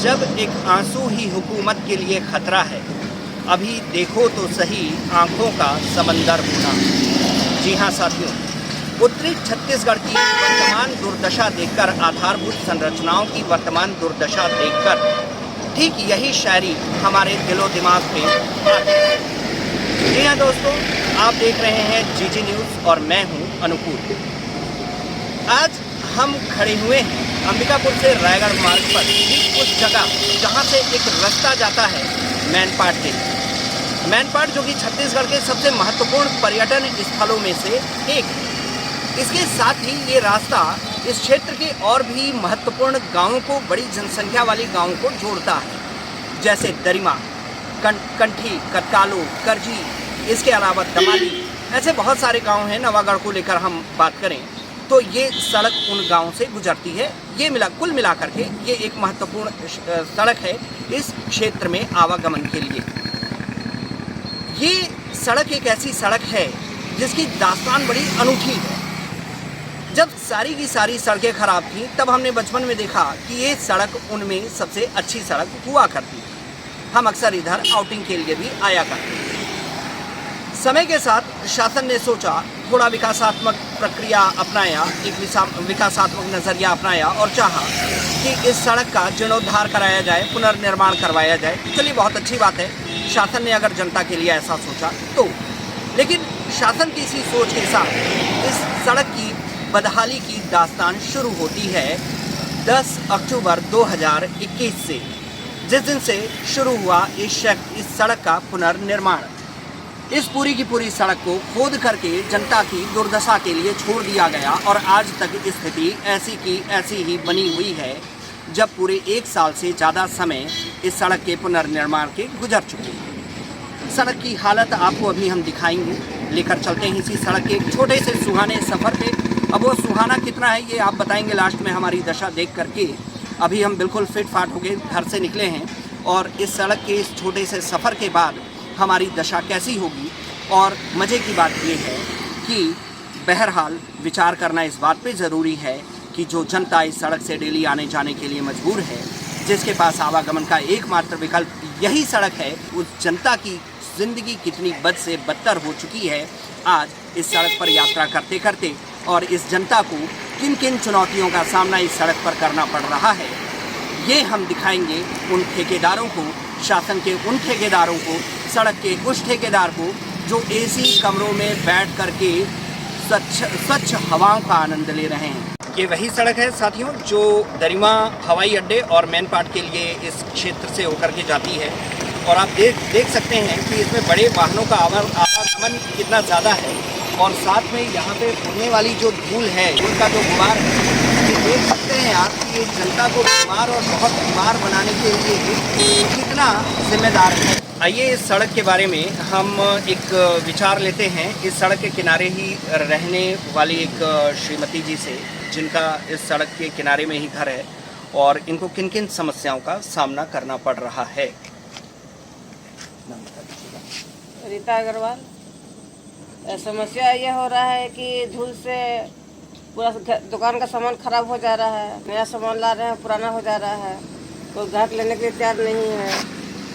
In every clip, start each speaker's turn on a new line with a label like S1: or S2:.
S1: जब एक आंसू ही हुकूमत के लिए खतरा है, अभी देखो तो सही आंखों का समंदर होना। जी हाँ साथियों, उत्तरी छत्तीसगढ़ की वर्तमान दुर्दशा देखकर, आधारभूत संरचनाओं की वर्तमान दुर्दशा देखकर ठीक यही शायरी हमारे दिलो दिमाग पे आती है। जी हाँ दोस्तों, आप देख रहे हैं जीजी न्यूज़ और मैं हूँ अनुकूल। आज हम खड़े हुए हैं अंबिकापुर से रायगढ़ मार्ग पर, ठीक उस जगह जहाँ से एक रास्ता जाता है मैनपाट के। मैनपाट जो कि छत्तीसगढ़ के सबसे महत्वपूर्ण पर्यटन स्थलों में से एक है। इसके साथ ही ये रास्ता इस क्षेत्र के और भी महत्वपूर्ण गांवों को, बड़ी जनसंख्या वाली गांवों को जोड़ता है, जैसे दरिमा, कंठी, कतकालो, करजी, इसके अलावा दमाली, ऐसे बहुत सारे गांव हैं। नवागढ़ को लेकर हम बात करें तो ये सड़क उन गांवों से गुजरती है। ये कुल मिलाकर के ये एक महत्वपूर्ण सड़क है इस क्षेत्र में आवागमन के लिए। ये सड़क एक ऐसी सड़क है जिसकी दास्तान बड़ी अनूठी है। जब सारी की सारी सड़कें खराब थीं, तब हमने बचपन में देखा कि ये सड़क उनमें सबसे अच्छी सड़क हुआ करती थी। हम अक्सर इधर आउटिंग के लिए भी आया करते थे। समय के साथ शासन ने सोचा, थोड़ा विकासात्मक प्रक्रिया अपनाया, एक विकासात्मक नज़रिया अपनाया और चाहा कि इस सड़क का जीर्णोद्धार कराया जाए, पुनर्निर्माण करवाया जाए। चलिए, बहुत अच्छी बात है, शासन ने अगर जनता के लिए ऐसा सोचा तो। लेकिन शासन की इसी सोच के साथ इस सड़क की बदहाली की दास्तान शुरू होती है 10 अक्टूबर 2021 से, जिस दिन से शुरू हुआ इस सड़क का पुनर्निर्माण। इस पूरी की पूरी सड़क को खोद करके जनता की दुर्दशा के लिए छोड़ दिया गया और आज तक स्थिति ऐसी की ऐसी ही बनी हुई है, जब पूरे 1 साल से ज़्यादा समय इस सड़क के पुनर्निर्माण के गुजर चुके हैं। सड़क की हालत आपको अभी हम दिखाएंगे, लेकर चलते हैं इसी सड़क के एक छोटे से सुहाने सफ़र पे। अब वो सुहाना कितना है ये आप बताएंगे लास्ट में हमारी दशा देख करके। अभी हम बिल्कुल फिट फाट होके घर से निकले हैं और इस सड़क के इस छोटे से सफ़र के बाद हमारी दशा कैसी होगी। और मज़े की बात ये है कि बहरहाल विचार करना इस बात पे ज़रूरी है कि जो जनता इस सड़क से डेली आने जाने के लिए मजबूर है, जिसके पास आवागमन का एकमात्र विकल्प यही सड़क है, उस जनता की ज़िंदगी कितनी बद से बदतर हो चुकी है आज इस सड़क पर यात्रा करते करते। और इस जनता को किन किन चुनौतियों का सामना इस सड़क पर करना पड़ रहा है, ये हम दिखाएंगे उन ठेकेदारों को, शासन के उन ठेकेदारों को, सड़क के उस ठेकेदार को जो एसी कमरों में बैठ करके स्वच्छ हवाओं का आनंद ले रहे हैं। ये वही सड़क है साथियों जो दरिमा हवाई अड्डे और मैनपाट के लिए इस क्षेत्र से होकर के जाती है। और आप देख सकते हैं कि इसमें बड़े वाहनों का आवागमन कितना ज़्यादा है। और साथ में यहाँ पे उड़ने वाली जो धूल है, उनका जो गुबार है, ये देख सकते हैं आप कि ये जनता को बीमार और बहुत बीमार बनाने के लिए कितना जिम्मेदार है। आइए इस सड़क के बारे में हम एक विचार लेते हैं इस सड़क के किनारे ही रहने वाली एक श्रीमती जी से, जिनका इस सड़क के किनारे में ही घर है और इनको किन किन समस्याओं का सामना करना पड़ रहा है।
S2: रीता अग्रवाल। समस्या ये हो रहा है कि धूल से पूरा दुकान का सामान खराब हो जा रहा है। नया सामान ला रहे हैं, पुराना हो जा रहा है। कोई ग्राहक लेने के लिए तैयार नहीं है।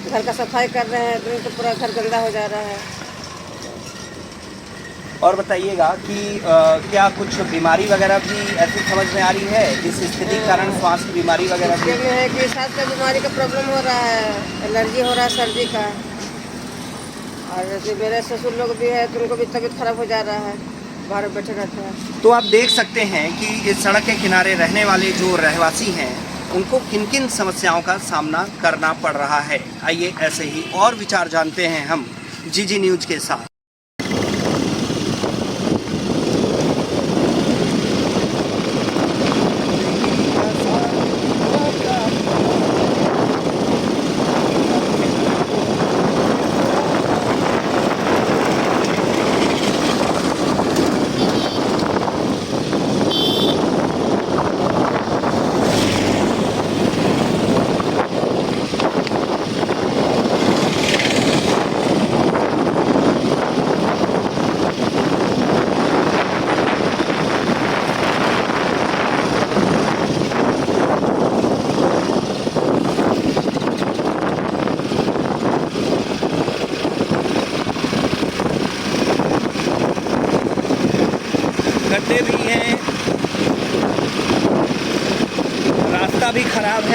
S2: घर का सफाई कर रहे हैं तो पूरा घर गंदा हो जा रहा है।
S1: और बताइएगा कि क्या कुछ बीमारी वगैरह भी ऐसी समझ में आ रही है इस स्थिति के कारण? स्वास्थ्य बीमारी वगैरह भी
S2: है कि सांस का बीमारी का प्रॉब्लम हो रहा है, एलर्जी हो रहा है सर्दी का। और जैसे मेरे ससुर लोग भी है तो उनको भी तबीयत खराब हो जा रहा है, बाहर बैठे रहते हैं।
S1: तो आप देख सकते हैं कि इस सड़क के किनारे रहने वाले जो रहवासी हैं, उनको किन किन समस्याओं का सामना करना पड़ रहा है। आइए ऐसे ही और विचार जानते हैं हम जीजी न्यूज़ के साथ।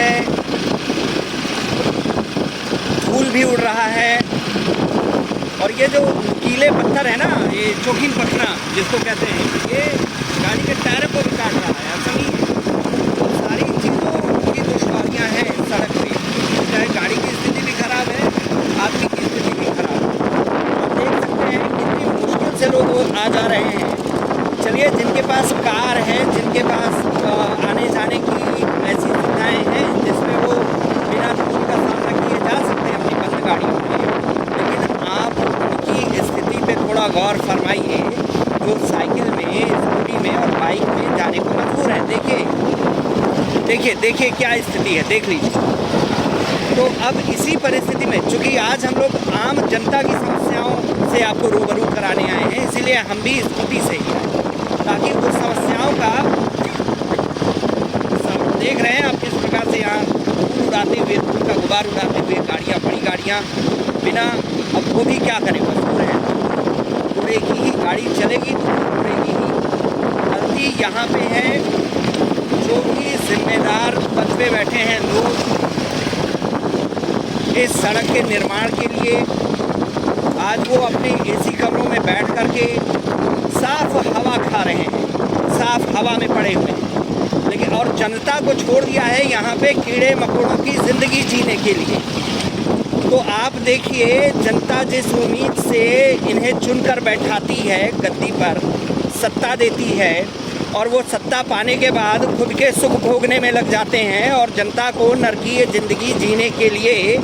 S1: है, धूल भी उड़ रहा है। और ये जो कीले पत्थर है ना, ये चौखीन पत्थर जिसको कहते हैं, ये गाड़ी के टायर को भी काट रहा है। ऐसा नहीं है, तो सारी चीज़ों की दुश्वारियाँ हैं सड़क पे, चाहे गाड़ी की स्थिति भी खराब है, आदमी की स्थिति भी खराब है। आप देख सकते हैं कितनी मुश्किल से लोग आ जा रहे हैं। चलिए, जिनके पास कार है, जिनके पास आने जाने की ऐसी सुविधाएँ हैं जिसमें वो बिना धूल का सामना किए जा सकते हैं अपनी बंद गाड़ियों में, लेकिन आप उनकी स्थिति पे थोड़ा गौर फरमाइए जो साइकिल में, स्कूटी में और बाइक में जाने को मजबूर है। देखिए क्या स्थिति है, देख लीजिए। तो अब इसी परिस्थिति में, चूँकि आज हम लोग आम जनता की समस्याओं से आपको रूबरू कराने आए हैं, इसीलिए हम भी स्कूटी से ही आए, ताकि उस समस्याओं का देख रहे हैं आप किस प्रकार से यहाँ धूल उड़ाते हुए, धूल का गुबार उड़ाते हुए गाड़ियाँ, बड़ी गाड़ियाँ बिना, अब वो भी क्या करें, मजबूर है, उड़ेगी ही, गाड़ी चलेगी तो उड़ेगी ही। गलती यहाँ पे है जो भी जिम्मेदार पद पे बैठे हैं लोग इस सड़क के निर्माण के लिए, आज वो अपने एसी कमरों में बैठ करके साफ हवा खा रहे हैं, साफ हवा में पड़े हुए हैं, लेकिन और जनता को छोड़ दिया है यहाँ पे कीड़े मकोड़ों की ज़िंदगी जीने के लिए। तो आप देखिए, जनता जिस उम्मीद से इन्हें चुनकर बैठाती है, गद्दी पर सत्ता देती है, और वो सत्ता पाने के बाद खुद के सुख भोगने में लग जाते हैं और जनता को नरकीय ज़िंदगी जीने के लिए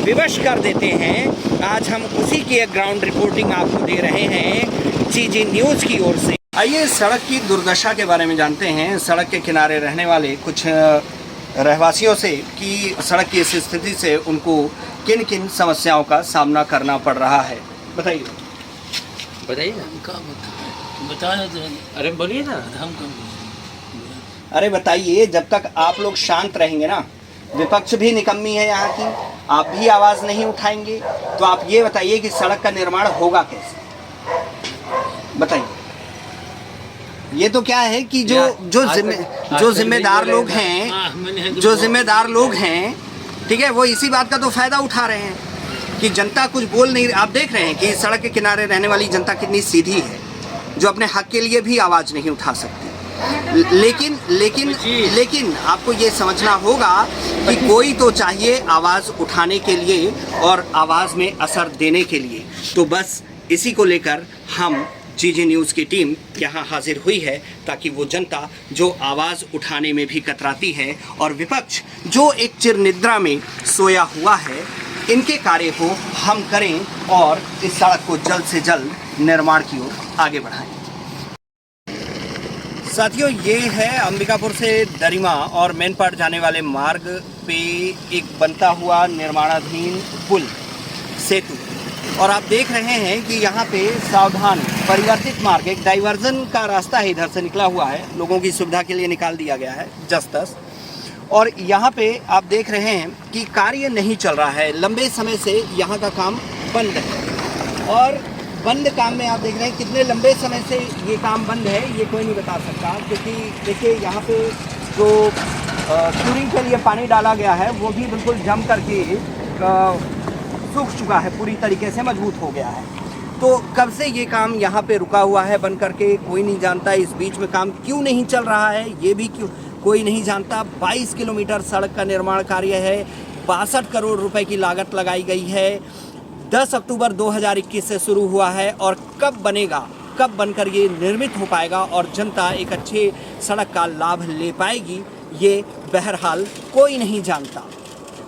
S1: विवश कर देते हैं। आज हम उसी की एक ग्राउंड रिपोर्टिंग आपको दे रहे हैं जीजी न्यूज़ की ओर से। आइए सड़क की दुर्दशा के बारे में जानते हैं सड़क के किनारे रहने वाले कुछ रहवासियों से कि सड़क की इस स्थिति से उनको किन किन समस्याओं का सामना करना पड़ रहा है। बताइए
S3: ना, बता अरे बोलिए ना, हम
S1: अरे बताइए, जब तक आप लोग शांत रहेंगे ना, विपक्ष भी निकम्मी है यहाँ की, आप भी आवाज़ नहीं उठाएंगे, तो आप ये बताइए कि सड़क का निर्माण होगा कैसे, बताइए। ये तो क्या है कि जो जिम्मेदार लोग हैं, ठीक है, वो इसी बात का तो फायदा उठा रहे हैं कि जनता कुछ बोल नहीं। आप देख रहे हैं कि सड़क के किनारे रहने वाली जनता कितनी सीधी है, जो अपने हक के लिए भी आवाज़ नहीं उठा सकती। लेकिन आपको ये समझना होगा कि कोई तो चाहिए आवाज़ उठाने के लिए और आवाज़ में असर देने के लिए। तो बस इसी को लेकर हम जीजी न्यूज़ की टीम यहाँ हाजिर हुई है, ताकि वो जनता जो आवाज़ उठाने में भी कतराती है और विपक्ष जो एक चिर निद्रा में सोया हुआ है, इनके कार्य को हम करें और इस सड़क को जल्द से जल्द निर्माण की ओर आगे बढ़ाएं। साथियों, ये है अंबिकापुर से दरिमा और मैनपाट जाने वाले मार्ग पे एक बनता हुआ निर्माणाधीन पुल सेतु, और आप देख रहे हैं कि यहाँ पे सावधान परिवर्तित मार्ग, एक डाइवर्जन का रास्ता है, इधर से निकला हुआ है, लोगों की सुविधा के लिए निकाल दिया गया है जस-तस। और यहाँ पे आप देख रहे हैं कि कार्य नहीं चल रहा है, लंबे समय से यहाँ का काम बंद है। और बंद काम में आप देख रहे हैं कितने लंबे समय से ये काम बंद है, ये कोई नहीं बता सकता, क्योंकि देखिए यहाँ पे जो क्यूरिंग के लिए पानी डाला गया है वो भी बिल्कुल जम करके सूख चुका है, पूरी तरीके से मजबूत हो गया है। तो कब से ये काम यहाँ पे रुका हुआ है बन करके, कोई नहीं जानता। इस बीच में काम क्यों नहीं चल रहा है, ये भी क्यों कोई नहीं जानता। 22 किलोमीटर सड़क का निर्माण कार्य है, 62 करोड़ रुपए की लागत लगाई गई है, 10 अक्टूबर 2021 से शुरू हुआ है, और कब बनेगा, कब बनकर ये निर्मित हो पाएगा और जनता एक अच्छे सड़क का लाभ ले पाएगी, ये बहरहाल कोई नहीं जानता।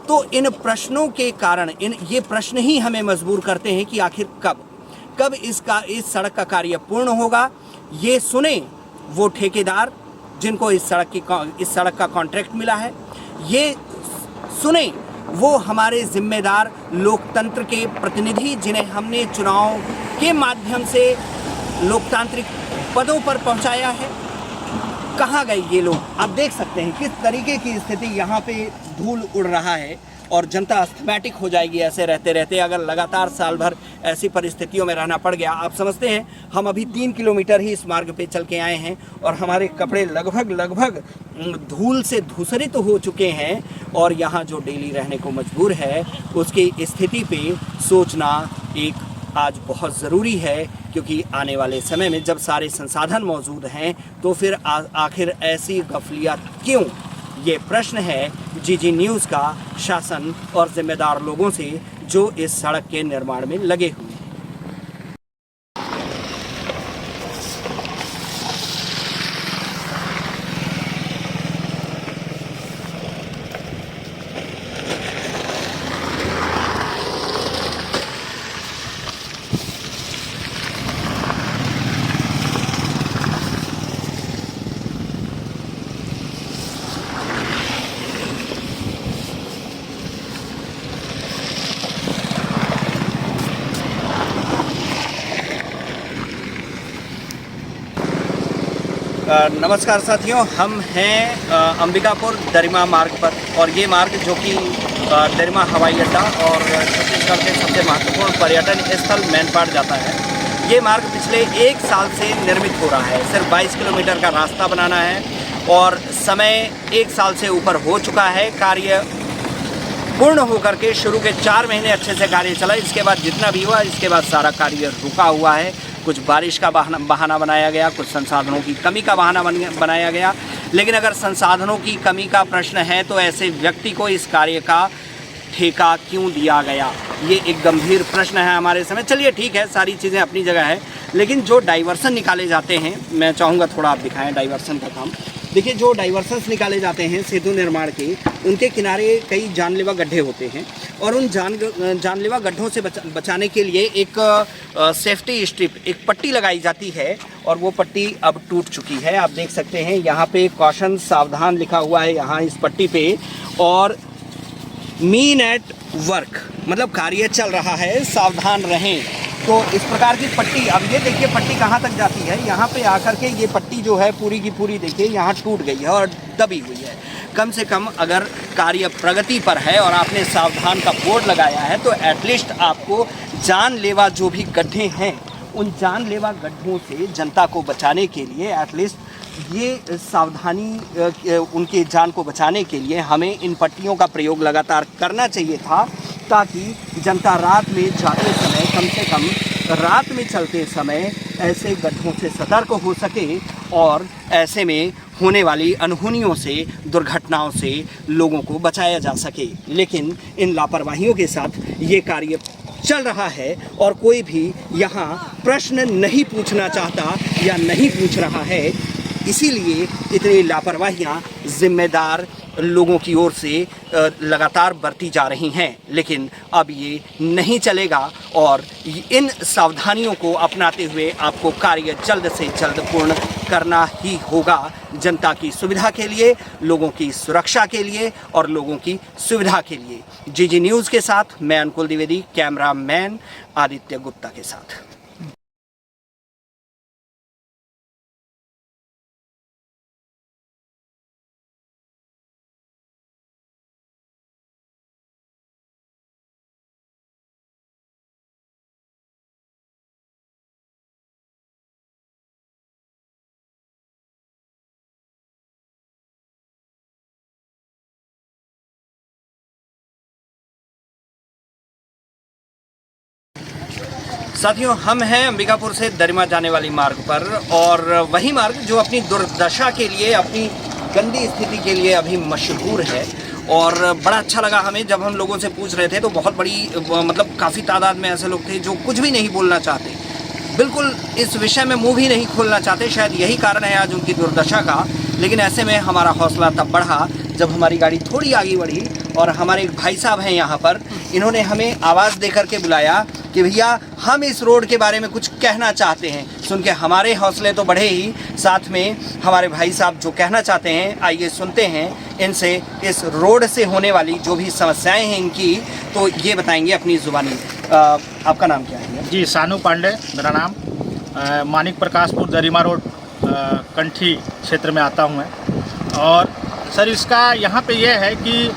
S1: तो इन प्रश्नों के कारण ये प्रश्न ही हमें मजबूर करते हैं कि आखिर कब इस सड़क का कार्य पूर्ण होगा। ये सुने वो ठेकेदार जिनको इस सड़क का कॉन्ट्रैक्ट मिला है, ये सुने वो हमारे जिम्मेदार लोकतंत्र के प्रतिनिधि जिन्हें हमने चुनाव के माध्यम से लोकतांत्रिक पदों पर पहुंचाया है। कहाँ गए ये लोग? आप देख सकते हैं किस तरीके की स्थिति यहाँ पे धूल उड़ रहा है और जनता अस्थमैटिक हो जाएगी ऐसे रहते रहते, अगर लगातार साल भर ऐसी परिस्थितियों में रहना पड़ गया। आप समझते हैं, हम अभी 3 किलोमीटर ही इस मार्ग पे चल के आए हैं और हमारे कपड़े लगभग धूल से धूसरित हो चुके हैं और यहाँ जो डेली रहने को मजबूर है उसकी स्थिति पे सोचना एक आज बहुत ज़रूरी है, क्योंकि आने वाले समय में जब सारे संसाधन मौजूद हैं तो फिर आखिर ऐसी गफलियत क्यों? ये प्रश्न है जीजी न्यूज़ का शासन और जिम्मेदार लोगों से जो इस सड़क के निर्माण में लगे हुए हैं। नमस्कार साथियों, हम हैं अंबिकापुर दरिमा मार्ग पर और ये मार्ग जो कि दरिमा हवाई अड्डा और छत्तीसगढ़ के सबसे महत्वपूर्ण पर्यटन स्थल मैनपाट जाता है। ये मार्ग पिछले 1 साल से निर्मित हो रहा है। सिर्फ 22 किलोमीटर का रास्ता बनाना है और समय 1 साल से ऊपर हो चुका है। कार्य पूर्ण होकर के शुरू के 4 महीने अच्छे से कार्य चला, इसके बाद जितना भी हुआ इसके बाद सारा कार्य रुका हुआ है। कुछ बारिश का बहाना बनाया गया, कुछ संसाधनों की कमी का बहाना बनाया गया। लेकिन अगर संसाधनों की कमी का प्रश्न है तो ऐसे व्यक्ति को इस कार्य का ठेका क्यों दिया गया, ये एक गंभीर प्रश्न है हमारे समय। चलिए ठीक है, सारी चीज़ें अपनी जगह है, लेकिन जो डाइवर्सन निकाले जाते हैं, मैं चाहूँगा थोड़ा आप दिखाएं डाइवर्सन का काम। देखिए, जो डाइवर्सन्स निकाले जाते हैं सेतु निर्माण के, उनके किनारे कई जानलेवा गड्ढे होते हैं और उन जानलेवा गड्ढों से बचाने के लिए एक सेफ्टी स्ट्रिप, एक पट्टी लगाई जाती है और वो पट्टी अब टूट चुकी है। आप देख सकते हैं यहाँ पे कॉशन सावधान लिखा हुआ है यहाँ इस पट्टी पे, और मीन एट वर्क मतलब कार्य चल रहा है, सावधान रहें। तो इस प्रकार की पट्टी, अब ये देखिए पट्टी कहाँ तक जाती है, यहाँ पे आकर के ये पट्टी जो है पूरी की पूरी देखिए यहाँ टूट गई है और दबी हुई है। कम से कम अगर कार्य प्रगति पर है और आपने सावधान का बोर्ड लगाया है तो एटलीस्ट आपको जानलेवा जो भी गड्ढे हैं उन जानलेवा गड्ढों से जनता को बचाने के लिए एटलीस्ट ये सावधानी, उनके जान को बचाने के लिए हमें इन पट्टियों का प्रयोग लगातार करना चाहिए था, ताकि जनता रात में जाते समय, कम से कम रात में चलते समय ऐसे गड्ढों से सतर्क हो सके और ऐसे में होने वाली अनहोनियों से, दुर्घटनाओं से लोगों को बचाया जा सके। लेकिन इन लापरवाहियों के साथ ये कार्य चल रहा है और कोई भी यहाँ प्रश्न नहीं पूछना चाहता या नहीं पूछ रहा है। इसीलिए इतनी लापरवाहियाँ जिम्मेदार लोगों की ओर से लगातार बरती जा रही हैं। लेकिन अब ये नहीं चलेगा और इन सावधानियों को अपनाते हुए आपको कार्य जल्द से जल्द पूर्ण करना ही होगा, जनता की सुविधा के लिए, लोगों की सुरक्षा के लिए और लोगों की सुविधा के लिए। जीजी न्यूज़ के साथ मैं अनुकुल द्विवेदी, कैमरामैन आदित्य गुप्ता के साथ। साथियों, हम हैं अंबिकापुर से दरिमा जाने वाली मार्ग पर और वही मार्ग जो अपनी दुर्दशा के लिए, अपनी गंदी स्थिति के लिए अभी मशहूर है। और बड़ा अच्छा लगा हमें जब हम लोगों से पूछ रहे थे तो बहुत बड़ी मतलब काफ़ी तादाद में ऐसे लोग थे जो कुछ भी नहीं बोलना चाहते, बिल्कुल इस विषय में मुंह भी नहीं खोलना चाहते। शायद यही कारण है आज उनकी दुर्दशा का। लेकिन ऐसे में हमारा हौसला तब बढ़ा जब हमारी गाड़ी थोड़ी आगे बढ़ी और हमारे एक भाई साहब हैं यहाँ पर, इन्होंने हमें आवाज़ दे करके बुलाया कि भैया हम इस रोड के बारे में कुछ कहना चाहते हैं। सुन के हमारे हौसले तो बढ़े ही, साथ में हमारे भाई साहब जो कहना चाहते हैं आइए सुनते हैं इनसे, इस रोड से होने वाली जो भी समस्याएं हैं इनकी, तो ये बताएंगे अपनी ज़ुबानी। आपका नाम क्या है?
S4: जी, सानू पांडे मेरा नाम। मानिक प्रकाशपुर दरिमा रोड कंठी क्षेत्र में आता हूँ मैं। और सर इसका यहाँ पे ये है कि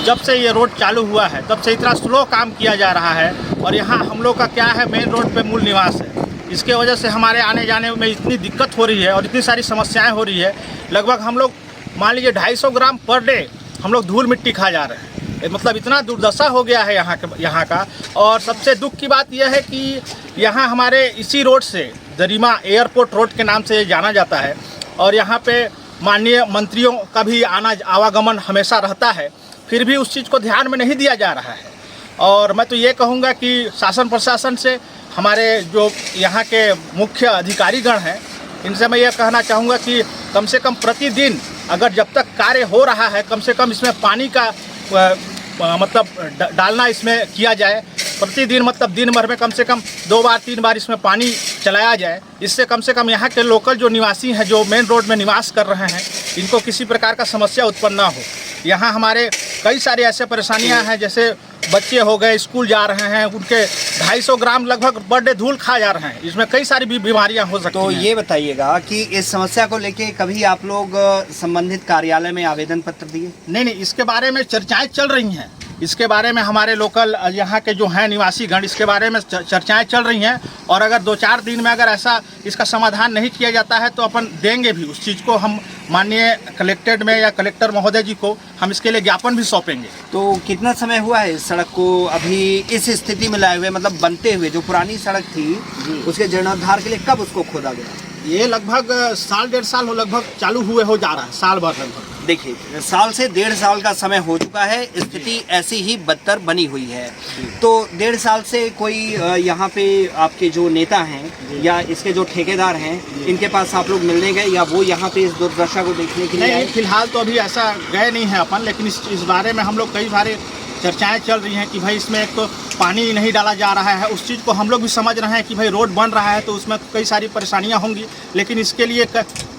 S4: जब से ये रोड चालू हुआ है तब से इतना स्लो काम किया जा रहा है। और यहाँ हम लोग का क्या है, मेन रोड पे मूल निवास है। इसके वजह से हमारे आने जाने में इतनी दिक्कत हो रही है और इतनी सारी समस्याएं हो रही है। लगभग हम लोग मान लीजिए 250 ग्राम पर डे हम लोग धूल मिट्टी खा जा रहे हैं। मतलब इतना दुर्दशा हो गया है यहाँ का। और सबसे दुख की बात यह है कि यहाँ हमारे इसी रोड से दरिमा एयरपोर्ट रोड के नाम से जाना जाता है और यहाँ पे माननीय मंत्रियों का भी आवागमन हमेशा रहता है, फिर भी उस चीज़ को ध्यान में नहीं दिया जा रहा है। और मैं तो ये कहूँगा कि शासन प्रशासन से हमारे जो यहाँ के मुख्य अधिकारीगण हैं, इनसे मैं ये कहना चाहूँगा कि कम से कम प्रतिदिन अगर जब तक कार्य हो रहा है कम से कम इसमें पानी का मतलब डालना इसमें किया जाए। प्रतिदिन मतलब दिन भर में कम से कम 2 बार 3 बार इसमें पानी चलाया जाए। इससे कम से कम यहाँ के लोकल जो निवासी हैं, जो मेन रोड में निवास कर रहे हैं, इनको किसी प्रकार का समस्या उत्पन्न ना हो। यहाँ हमारे कई सारी ऐसे परेशानियाँ हैं, जैसे बच्चे हो गए स्कूल जा रहे हैं, उनके 250 ग्राम लगभग पर डे धूल खा जा रहे हैं। इसमें कई सारी बीमारियाँ हो सकती हैं।
S1: तो ये बताइएगा कि इस समस्या को लेके कभी आप लोग संबंधित कार्यालय में आवेदन पत्र दिए?
S4: नहीं, इसके बारे में चर्चाएं चल रही हैं। इसके बारे में हमारे लोकल यहाँ के जो हैं निवासी गण, इसके बारे में चर्चाएं चल रही हैं। और अगर 2-4 दिन में अगर ऐसा इसका समाधान नहीं किया जाता है तो अपन देंगे भी उस चीज़ को। हम माननीय कलेक्टेड में या कलेक्टर महोदय जी को हम इसके लिए ज्ञापन भी सौंपेंगे।
S1: तो कितना समय हुआ है इस सड़क को अभी इस स्थिति में लाए हुए, मतलब बनते हुए? जो पुरानी सड़क थी उसके जीर्णोद्धार के लिए कब उसको खोदा गया?
S4: ये लगभग 1.5 साल लगभग चालू हुए हो जा रहा है, साल भर लगभग।
S1: देखिए, साल से 1.5 साल का समय हो चुका है, स्थिति ऐसी ही बदतर बनी हुई है। तो 1.5 साल से कोई यहाँ पे आपके जो नेता हैं या इसके जो ठेकेदार हैं, इनके पास आप लोग मिलने गए या वो यहाँ पे इस दुर्दशा को देखने के लिए आए?
S4: नहीं, फिलहाल तो अभी ऐसा गए नहीं है अपन, लेकिन इस बारे में हम लोग कई सारे चर्चाएं चल रही हैं कि भाई इसमें एक तो पानी नहीं डाला जा रहा है। उस चीज़ को हम लोग भी समझ रहे हैं कि भाई रोड बन रहा है तो उसमें कई सारी परेशानियां होंगी, लेकिन इसके लिए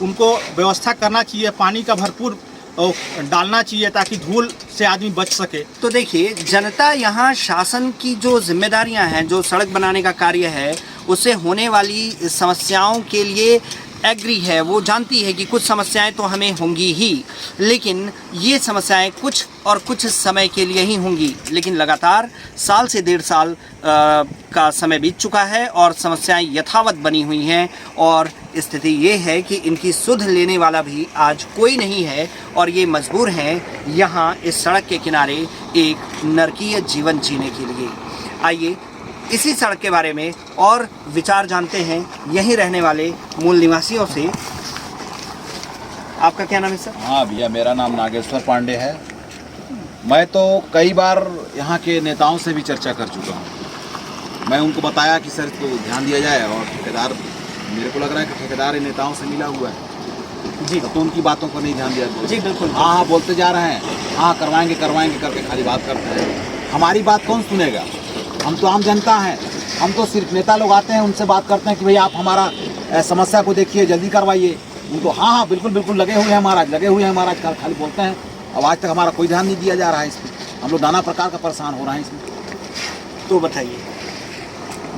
S4: उनको व्यवस्था करना चाहिए, पानी का भरपूर डालना चाहिए ताकि धूल से आदमी बच सके।
S1: तो देखिए, जनता यहाँ शासन की जो जिम्मेदारियां हैं, जो सड़क बनाने का कार्य है, उससे होने वाली समस्याओं के लिए एग्री है। वो जानती है कि कुछ समस्याएं तो हमें होंगी ही, लेकिन ये समस्याएं कुछ समय के लिए ही होंगी। लेकिन लगातार साल से 1.5 साल का समय बीत चुका है और समस्याएं यथावत बनी हुई हैं। और स्थिति ये है कि इनकी सुध लेने वाला भी आज कोई नहीं है और ये मजबूर हैं यहाँ इस सड़क के किनारे एक नरकीय जीवन जीने के लिए। आइए इसी सड़क के बारे में और विचार जानते हैं यहीं रहने वाले मूल निवासियों से। आपका क्या नाम है सर?
S5: हाँ भैया, मेरा नाम नागेश्वर पांडे है। मैं तो कई बार यहाँ के नेताओं से भी चर्चा कर चुका हूँ। मैं उनको बताया कि सर इसको ध्यान दिया जाए, और ठेकेदार, मेरे को लग रहा है कि ठेकेदार नेताओं से मिला हुआ है जी, तो उनकी बातों को नहीं ध्यान दिया जी। बिल्कुल, हाँ बोलते जा रहे हैं, हाँ करवाएंगे करके खाली बात करते हैं। हमारी बात कौन सुनेगा? हम तो आम जनता हैं, हम तो सिर्फ नेता लोग आते हैं उनसे बात करते हैं कि भाई आप हमारा समस्या को देखिए, जल्दी करवाइए। उनको हाँ बिल्कुल लगे हुए हैं महाराज, खाली बोलते हैं। अब आज तक हमारा कोई ध्यान नहीं दिया जा रहा है इसमें। हम लोग नाना प्रकार का परेशान हो रहे हैं इसमें।
S1: तो बताइए,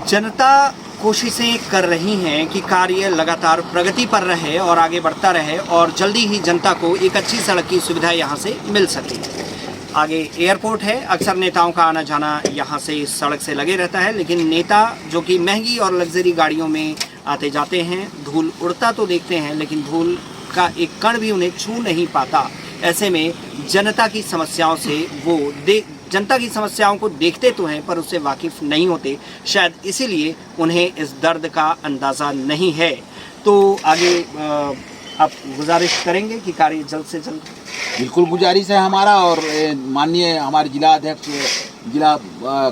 S1: जनता कोशिशें कर रही हैं कि कार्य लगातार प्रगति पर रहे और आगे बढ़ता रहे और जल्दी ही जनता को एक अच्छी सड़क की सुविधा यहाँ से मिल सके। आगे एयरपोर्ट है, अक्सर नेताओं का आना जाना यहाँ से इस सड़क से लगे रहता है, लेकिन नेता जो कि महंगी और लग्जरी गाड़ियों में आते जाते हैं, धूल उड़ता तो देखते हैं लेकिन धूल का एक कण भी उन्हें छू नहीं पाता। ऐसे में जनता की समस्याओं को देखते तो हैं पर उससे वाकिफ़ नहीं होते, शायद इसीलिए उन्हें इस दर्द का अंदाज़ा नहीं है। तो आगे आप गुजारिश करेंगे कि कार्य जल्द से जल्द?
S5: बिल्कुल गुजारिश है हमारा, और माननीय हमारे जिला अध्यक्ष, जिला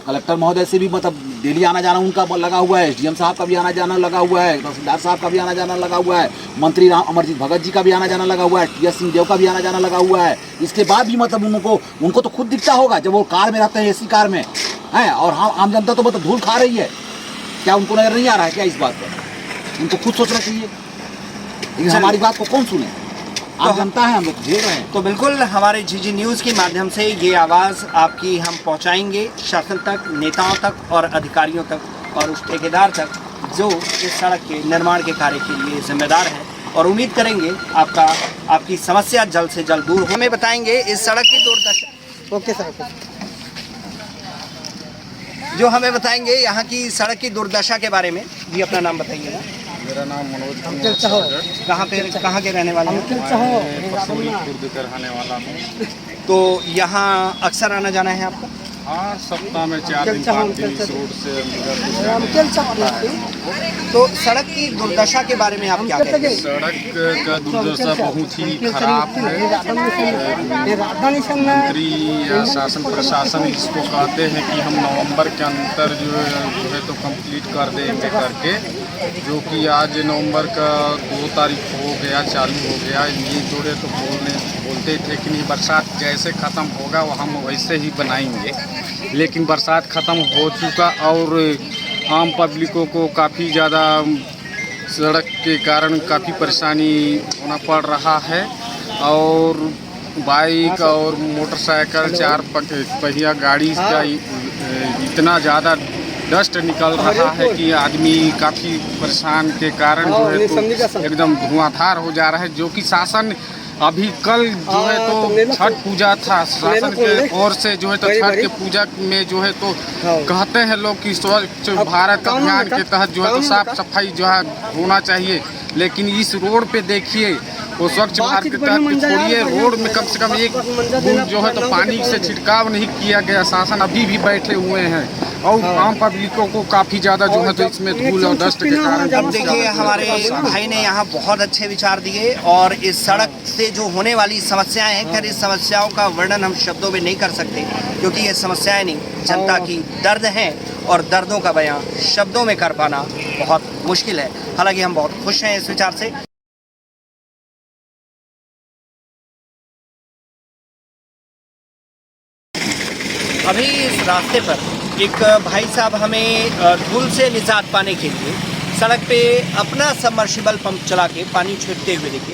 S5: कलेक्टर महोदय से भी मतलब डेली आना जाना उनका लगा हुआ है, SDM साहब का भी आना जाना लगा हुआ है, तहसीलदार साहब का भी आना जाना लगा हुआ है, मंत्री अमरजीत भगत जी का भी आना जाना लगा हुआ है, TS सिंह देव का भी आना जाना लगा हुआ है। इसके बाद भी मतलब उनको तो खुद दिखता होगा जब वो कार में रहते हैं, AC कार में हैं, और आम जनता तो मतलब धूल खा रही है। क्या उनको नजर नहीं आ रहा है क्या इस बात पर? उनको खुद सोचना चाहिए, लेकिन हमारी बात को कौन सुने? आप जनता है, हम लोग झेल रहे हैं।
S1: तो बिल्कुल हमारे GG न्यूज़ के माध्यम से ये आवाज़ आपकी हम पहुंचाएंगे शासन तक, नेताओं तक और अधिकारियों तक और उस ठेकेदार तक जो इस सड़क के निर्माण के कार्य के लिए जिम्मेदार है, और उम्मीद करेंगे आपकी समस्या जल्द से जल्द दूर हो। हमें बताएंगे इस सड़क की दुर्दशा
S6: ओके सर ओके।
S1: जो हमें बताएंगे यहाँ की सड़क की दुर्दशा के बारे में। जी अपना नाम बताइएगा।
S7: मेरा नाम मनोज
S6: अंकिल चाहो
S1: कहाँ के रहने वाले हैं?
S6: अंकिल चाहो
S7: पसौली खुर्द का रहने वाला हूँ।
S1: तो यहाँ अक्सर आना जाना है आपका?
S7: हाँ, सप्ताह में 4 दिन 5 दिन इस रोड से
S6: अंकिल चाहो।
S1: तो सड़क की दुर्दशा के बारे में आप क्या कहेंगे?
S7: सड़क का दुर्दशा बहुत ही खराब है। मंत्री या शासन प्रशासन इसको कहते हैं कि हम नवंबर के अंदर जो है तो कंप्लीट कर देंगे करके, जो कि आज नवंबर का 2 तारीख हो गया, चालू हो गया। ये जो है तो बोलते थे कि नहीं बरसात जैसे ख़त्म होगा वो हम वैसे ही बनाएंगे, लेकिन बरसात ख़त्म हो चुका और आम पब्लिकों को काफ़ी ज़्यादा सड़क के कारण काफ़ी परेशानी होना पड़ रहा है। और बाइक और मोटरसाइकिल 4 पहिया गाड़ी का इतना ज़्यादा डस्ट निकल रहा है कि आदमी काफ़ी परेशान के कारण जो है तो एकदम धुआंधार हो जा रहा है। जो कि शासन अभी कल जो है तो छठ पूजा था, शासन के ओर से जो है तो छठ के पूजा में जो है तो कहते हैं लोग कि स्वच्छ भारत अभियान के तहत जो है तो साफ सफाई जो है होना चाहिए, लेकिन इस रोड पे देखिए वो स्वच्छ भारत के तहत छोड़िए, रोड में कम से कम एक बूंद जो है तो पानी से छिड़काव नहीं किया गया। शासन अभी भी बैठे हुए हैं और आम पब्लिकों को काफ़ी ज़्यादा जो है तो इसमें धूल और डस्ट के कारण।
S1: अब देखिए हमारे भाई ने यहाँ बहुत अच्छे विचार दिए और इस सड़क से जो होने वाली समस्याएं हैं, खैर इस समस्याओं का वर्णन हम शब्दों में नहीं कर सकते क्योंकि ये समस्याएं नहीं, जनता की दर्द हैं और दर्दों का बयां शब्दों में कर पाना बहुत मुश्किल है। हालांकि हम बहुत खुश हैं इस विचार से। अभी इस रास्ते पर एक भाई साहब हमें धूल से निजात पाने के लिए सड़क पे अपना सबमर्सिबल पंप चला के पानी छिड़कते हुए देखे,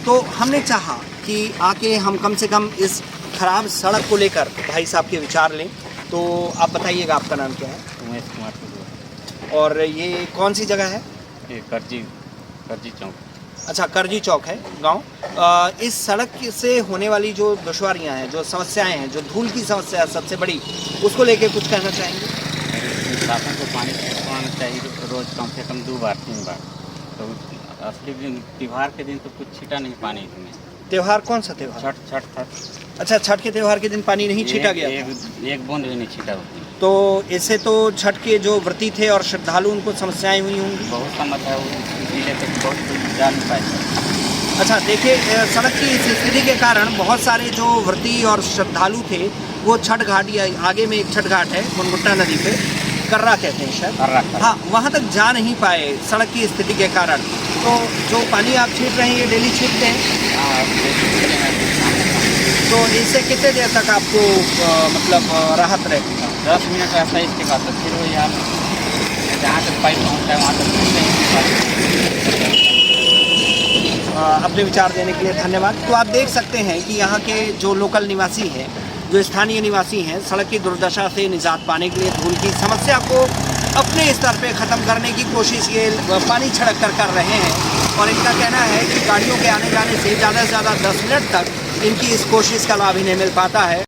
S1: तो हमने चाहा कि आके हम कम से कम इस खराब सड़क को लेकर भाई साहब के विचार लें। तो आप बताइएगा आपका नाम क्या है?
S8: उमेश कुमार।
S1: और ये कौन सी जगह है?
S8: ये करजी चौक।
S1: अच्छा, करजी चौक है गांव। इस सड़क से होने वाली जो दुश्वारियां हैं, जो समस्याएं हैं, जो धूल की समस्या है सबसे बड़ी, उसको लेके कुछ कहना चाहेंगे?
S8: शासन को पानी छिड़कवाना चाहिए रोज़ कम से कम 2 बार 3 बार। तो असली दिन त्यौहार के दिन तो कुछ छिटा नहीं पानी इसमें।
S1: त्योहार कौन सा त्योहार?
S8: छठ था।
S1: अच्छा, छठ के त्योहार के दिन पानी नहीं छीटा गया?
S8: एक बूंद भी नहीं छीटा होती।
S1: तो इससे तो छठ के जो व्रती थे और श्रद्धालु उनको समस्याएं हुई होंगी।
S8: बहुत समस्या जिले तक बहुत जा नहीं पाए।
S1: अच्छा, देखिए सड़क की इस स्थिति के कारण बहुत सारे जो व्रती और श्रद्धालु थे वो छठ घाट, या आगे में एक छठ घाट है मुनगुट्टा नदी पे, कर्रा कहते हैं शायद, हाँ, वहाँ तक जा नहीं पाए सड़क की स्थिति के कारण। तो जो पानी आप छीट रहे हैं ये डेली छीटते हैं, तो इससे कितने देर तक आपको मतलब राहत रहेगी?
S8: 10 मिनट ऐसा इसके बाद तो फिर वही हाल, जहाँ तक पाइप पहुँचता है वहाँ तक।
S1: अपने विचार देने के लिए धन्यवाद। तो आप देख सकते हैं कि यहाँ के जो लोकल निवासी हैं, जो स्थानीय निवासी हैं, सड़क की दुर्दशा से निजात पाने के लिए धूल की समस्या को अपने स्तर पे ख़त्म करने की कोशिश ये पानी छिड़क कर रहे हैं। और इनका कहना है कि गाड़ियों के आने जाने से ज़्यादा से ज़्यादा 10 मिनट तक इनकी इस कोशिश का लाभ इन्हें मिल पाता है।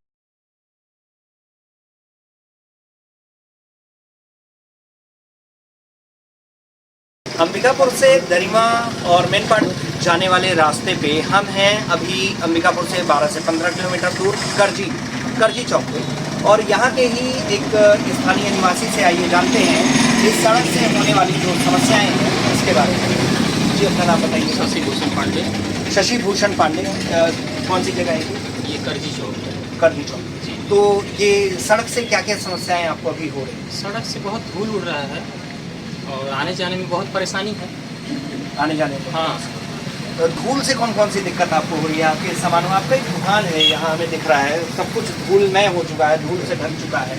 S1: अंबिकापुर से दरिमा और मेनपाट जाने वाले रास्ते पे हम हैं अभी। अंबिकापुर से 12 से 15 किलोमीटर दूर करजी चौक पे, और यहाँ के ही एक स्थानीय निवासी से आइए जानते हैं इस सड़क से होने वाली जो समस्याएं हैं इसके बारे में। जी अपना नाम बताइए।
S3: शशि भूषण पांडे।
S1: शशि भूषण पांडे, कौन सी जगह है
S3: ये करजी चौक है।
S1: करजी चौक जी। तो ये सड़क से क्या क्या समस्याएं आपको अभी हो रही हैं?
S3: सड़क से बहुत धूल उड़ रहा है और आने जाने में बहुत परेशानी है।
S1: आने जाने में?
S3: हाँ।
S1: तो धूल से कौन कौन सी दिक्कत आपको हो रही है? आपके सामान, आपका एक दुकान है यहाँ हमें दिख रहा है, सब कुछ धूलमय हो चुका है, धूल से ढक चुका है।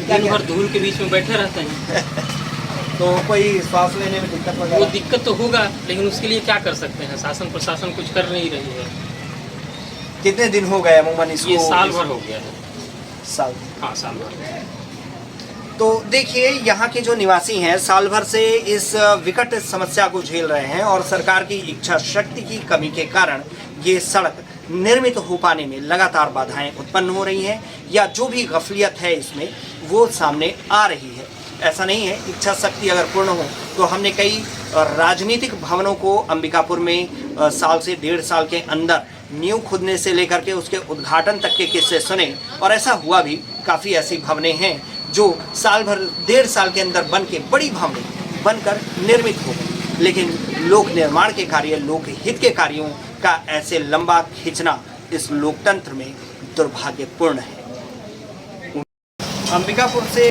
S3: दिन भर धूल के बीच में बैठे रहते हैं।
S1: तो कोई सांस लेने में दिक्कत वगैरह?
S3: वो दिक्कत तो होगा, लेकिन उसके लिए क्या कर सकते हैं? शासन प्रशासन कुछ कर नहीं रही है।
S1: कितने दिन हो गए अमूमन इसको?
S3: ये साल भर हो गया है।
S1: साल?
S3: हाँ, साल भर।
S1: तो देखिए यहाँ के जो निवासी हैं साल भर से इस विकट समस्या को झेल रहे हैं और सरकार की इच्छा शक्ति की कमी के कारण ये सड़क निर्मित हो पाने में लगातार बाधाएं उत्पन्न हो रही हैं या जो भी गफलियत है इसमें वो सामने आ रही है। ऐसा नहीं है, इच्छा शक्ति अगर पूर्ण हो तो हमने कई राजनीतिक भवनों को अंबिकापुर में साल से 1.5 साल के अंदर नींव खुदने से लेकर के उसके उद्घाटन तक के किस्से सुने और ऐसा हुआ भी। काफ़ी ऐसी भवनें हैं जो साल भर 1.5 साल के अंदर बन के बड़ी भवनें बनकर निर्मित हो गई, लेकिन लोक निर्माण के कार्य, लोकहित के कार्यों का ऐसे लंबा खींचना इस लोकतंत्र में दुर्भाग्यपूर्ण है। अंबिकापुर से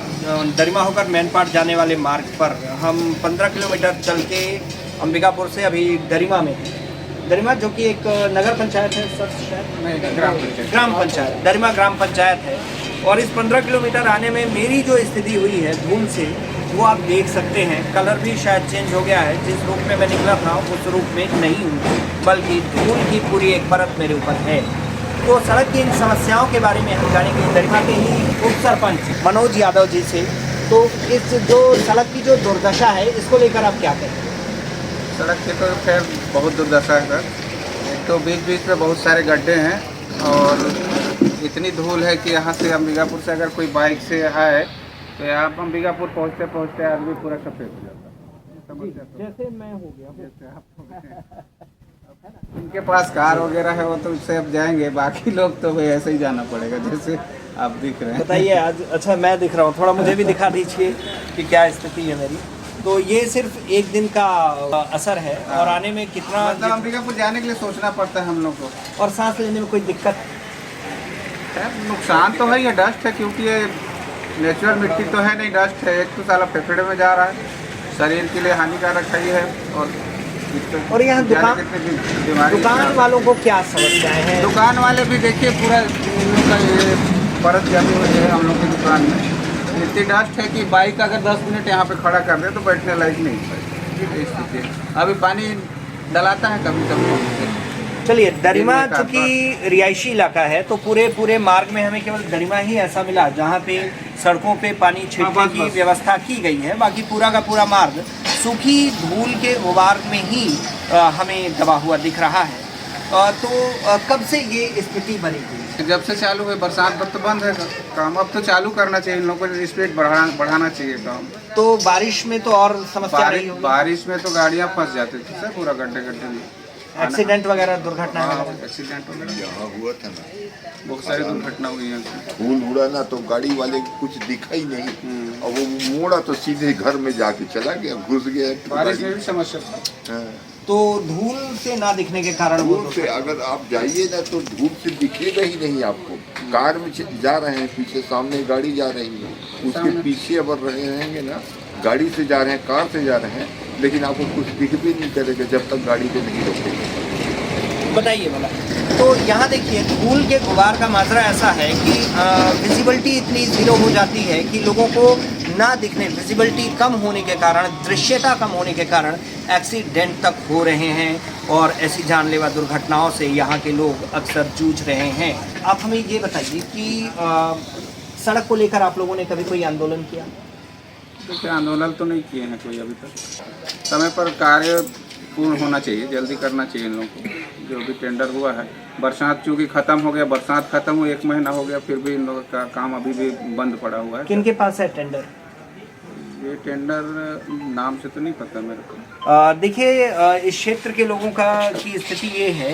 S1: दरिमा होकर मैनपाट जाने वाले मार्ग पर हम 15 किलोमीटर चल के अंबिकापुर से अभी दरिमा में हैं। दरिमा जो कि एक नगर पंचायत है, ग्राम पंचायत, दरिमा ग्राम पंचायत है। और इस 15 किलोमीटर आने में मेरी जो स्थिति हुई है धूल से, वो आप देख सकते हैं। कलर भी शायद चेंज हो गया है, जिस रूप में मैं निकला था उस रूप में नहीं हूँ, बल्कि धूल की पूरी एक परत मेरे ऊपर है। तो सड़क की इन समस्याओं के बारे में हम जानेंगे दरिमा के ही उप सरपंच मनोज यादव जी से। तो इस जो सड़क की जो दुर्दशा है, इसको लेकर आप क्या कहें?
S9: सड़क की तो खैर बहुत दुर्दशा है सर। एक तो बीच बीच में बहुत सारे गड्ढे हैं और इतनी धूल है कि यहाँ से अंबिकापुर से अगर कोई बाइक से आए तो यहाँ अंबिकापुर पहुँचते पहुँचते आदमी पूरा सफ़ेद हो जाता है।
S1: जैसे मैं हो गया,
S9: जैसे आप उनके पास कार वगैरह है वो तो उससे अब जाएंगे, बाकी लोग तो भाई ऐसे ही जाना पड़ेगा जैसे आप दिख रहे हैं।
S1: बताइए आज, अच्छा मैं दिख रहा हूँ, थोड़ा मुझे भी दिखा दीजिए कि क्या स्थिति है मेरी। तो ये सिर्फ एक दिन का असर है और आने में कितना
S9: मतलब अंबिकापुर जाने के लिए सोचना पड़ता है हम लोग को।
S1: और सांस लेने में कोई दिक्कत?
S9: नुकसान तो है, ये डस्ट है क्योंकि ये नेचुरल मिट्टी तो है नहीं, डस्ट है। एक तो साला फेफड़े में जा रहा है, शरीर के लिए हानिकारक है ये।
S1: और यहाँ दुकान वालों को क्या समस्याएं हैं?
S9: दुकान वाले भी देखिए पूरा का ये परत जमी हुई है हम लोग की दुकान में। इतनी डस्ट है कि बाइक अगर 10 मिनट यहाँ पे खड़ा कर दे तो बैठने लायक नहीं है स्थिति। अभी पानी डलाता है कभी कभी।
S1: चलिए, दरिमा चूँकि रिहायशी इलाका है तो पूरे मार्ग में हमें केवल दरिमा ही ऐसा मिला जहाँ पे सड़कों पे पानी छिड़कने की व्यवस्था की गई है। बाकी पूरा का पूरा मार्ग सूखी धूल के उबार में ही हमें दबा हुआ दिख रहा है। तो कब से ये स्थिति बनेगी?
S9: जब से चालू है बरसात, तब तो बंद है काम। अब तो चालू करना चाहिए, इन लोगों को स्पीड बढ़ाना चाहिए काम।
S1: तो बारिश में तो और समस्या नहीं होगी?
S9: बारिश में तो गाड़ियाँ फंस जाती थी सर, पूरा गड्ढे में।
S1: एक्सीडेंट वगैरह, दुर्घटना
S9: एक्सीडेंट वगैरह यहाँ हुआ था ना, बहुत सारी दुर्घटना हुई है।
S10: धूल उड़ा ना तो गाड़ी वाले कुछ दिखा ही नहीं और वो मोड़ा तो सीधे घर में जाके चला गया, घुस गया।
S9: बारिश में भी समस्या था।
S1: तो धूल से ना दिखने के कारण,
S10: धूल से अगर आप जाइए ना तो धूल से दिखेगा ही नहीं आपको। कार में जा रहे हैं, पीछे सामने गाड़ी जा रही है, उसके पीछे अगर रहेंगे ना, गाड़ी से जा रहे हैं, कार से जा रहे हैं, लेकिन आपको कुछ दिख भी नहीं करेगा जब तक गाड़ी पे नहीं रोकेंगे।
S1: बताइए भला। तो यहाँ देखिए, धूल के गुबार का माजरा ऐसा है कि विजिबिलिटी इतनी ज़ीरो हो जाती है कि लोगों को ना दिखने, विजिबिलिटी कम होने के कारण, दृश्यता कम होने के कारण एक्सीडेंट तक हो रहे हैं और ऐसी जानलेवा दुर्घटनाओं से यहाँ के लोग अक्सर जूझ रहे हैं। आप हमें ये बताइए कि सड़क को लेकर आप लोगों ने कभी कोई आंदोलन किया?
S9: देखिए, आंदोलन तो नहीं किए हैं कोई अभी तक। समय पर कार्य पूर्ण होना चाहिए, जल्दी करना चाहिए इन लोगों को। जो भी टेंडर हुआ है, बरसात चूँकि ख़त्म हो गया, बरसात ख़त्म हुई 1 महीना हो गया, फिर भी इन लोगों का काम अभी भी बंद पड़ा हुआ है।
S1: किनके पास है टेंडर?
S9: ये टेंडर नाम से तो नहीं पता मेरे को।
S1: देखिए, इस क्षेत्र के लोगों की स्थिति ये है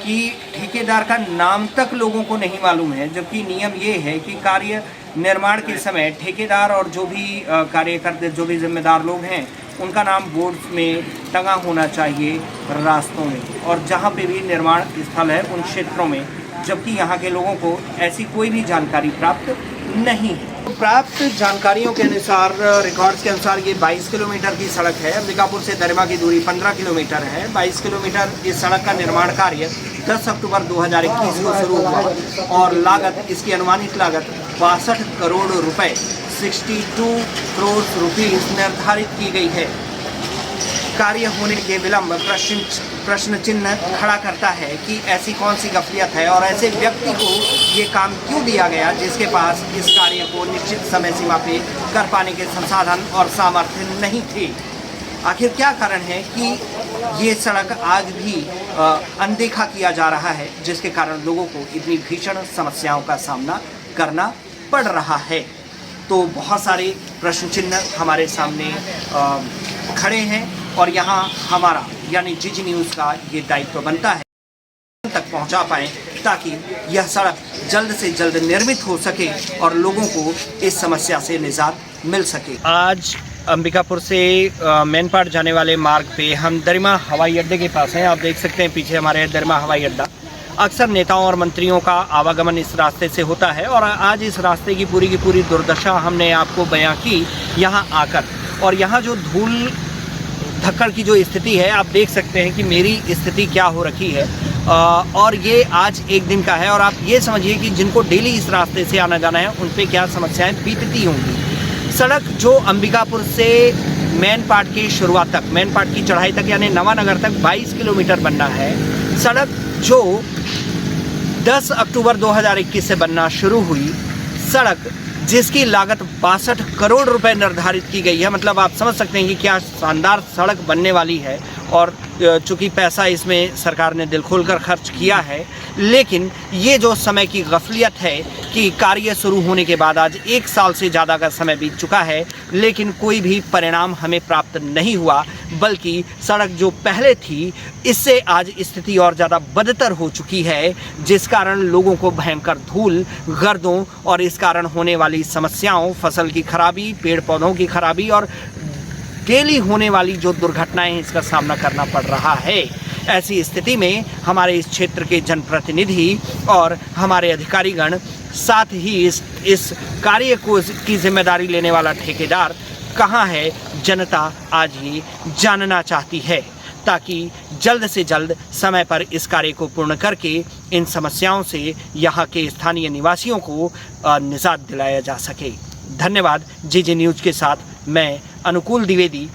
S1: कि ठेकेदार का नाम तक लोगों को नहीं मालूम है, जबकि नियम ये है कि कार्य निर्माण के समय ठेकेदार और जो भी कार्य करते, जो भी जिम्मेदार लोग हैं, उनका नाम बोर्ड में टंगा होना चाहिए रास्तों में और जहाँ पे भी निर्माण स्थल है उन क्षेत्रों में, जबकि यहाँ के लोगों को ऐसी कोई भी जानकारी प्राप्त नहीं है। प्राप्त जानकारियों के अनुसार, रिकॉर्ड्स के अनुसार, ये 22 किलोमीटर की सड़क है। अंबिकापुर से दरिमा की दूरी 15 किलोमीटर है। 22 किलोमीटर इस सड़क का निर्माण कार्य 10 अक्टूबर 2021 को शुरू हुआ और लागत, इसकी अनुमानित लागत 62 करोड़ रुपए, 62 करोड़ रुपीस निर्धारित की गई है। कार्य होने के विलंब प्रश्न चिन्ह खड़ा करता है कि ऐसी कौन सी गफलियत है और ऐसे व्यक्ति को ये काम क्यों दिया गया जिसके पास इस कार्य को निश्चित समय सीमा पे कर पाने के संसाधन और सामर्थ्य नहीं थे। आखिर क्या कारण है कि ये सड़क आज भी अनदेखा किया जा रहा है, जिसके कारण लोगों को इतनी भीषण समस्याओं का सामना करना पड़ रहा है। तो बहुत सारे प्रश्न चिन्ह हमारे सामने खड़े हैं और यहाँ हमारा यानी जीजी न्यूज़ का ये दायित्व बनता है तक पहुँचा पाएँ ताकि यह सड़क जल्द से जल्द निर्मित हो सके और लोगों को इस समस्या से निजात मिल सके। आज अंबिकापुर से मैनपाट जाने वाले मार्ग पे हम दरिमा हवाई अड्डे के पास हैं। आप देख सकते हैं पीछे हमारे दरिमा हवाई अड्डा। अक्सर नेताओं और मंत्रियों का आवागमन इस रास्ते से होता है और आज इस रास्ते की पूरी दुर्दशा हमने आपको बयां की यहाँ आकर। और यहाँ जो धूल धक्कड़ की जो स्थिति है, आप देख सकते हैं कि मेरी स्थिति क्या हो रखी है। और ये आज एक दिन का है और आप ये समझिए कि जिनको डेली इस रास्ते से आना जाना है उन पे क्या समस्याएं बीतती होंगी। सड़क जो अंबिकापुर से मैनपाट की शुरुआत तक, मैनपाट की चढ़ाई तक यानी नवानगर तक 22 किलोमीटर बनना है। सड़क जो 10 अक्टूबर 2021 से बनना शुरू हुई, सड़क जिसकी लागत 62 करोड़ रुपए निर्धारित की गई है। मतलब आप समझ सकते हैं कि क्या शानदार सड़क बनने वाली है। और चूँकि पैसा इसमें सरकार ने दिल खोलकर खर्च किया है, लेकिन ये जो समय की गफलियत है कि कार्य शुरू होने के बाद आज 1 साल से ज़्यादा का समय बीत चुका है, लेकिन कोई भी परिणाम हमें प्राप्त नहीं हुआ, बल्कि सड़क जो पहले थी इससे आज स्थिति और ज़्यादा बदतर हो चुकी है, जिस कारण लोगों को भयंकर धूल, गर्दों और इस कारण होने वाली समस्याओं, फसल की खराबी, पेड़ पौधों की खराबी और डेली होने वाली जो दुर्घटनाएं हैं, इसका सामना करना पड़ रहा है। ऐसी स्थिति में हमारे इस क्षेत्र के जनप्रतिनिधि और हमारे अधिकारीगण, साथ ही इस कार्य को की जिम्मेदारी लेने वाला ठेकेदार कहाँ है, जनता आज ये जानना चाहती है, ताकि जल्द से जल्द समय पर इस कार्य को पूर्ण करके इन समस्याओं से यहाँ के स्थानीय निवासियों को निजात दिलाया जा सके। धन्यवाद। जीजी न्यूज़ के साथ मैं अनुकूल द्विवेदी।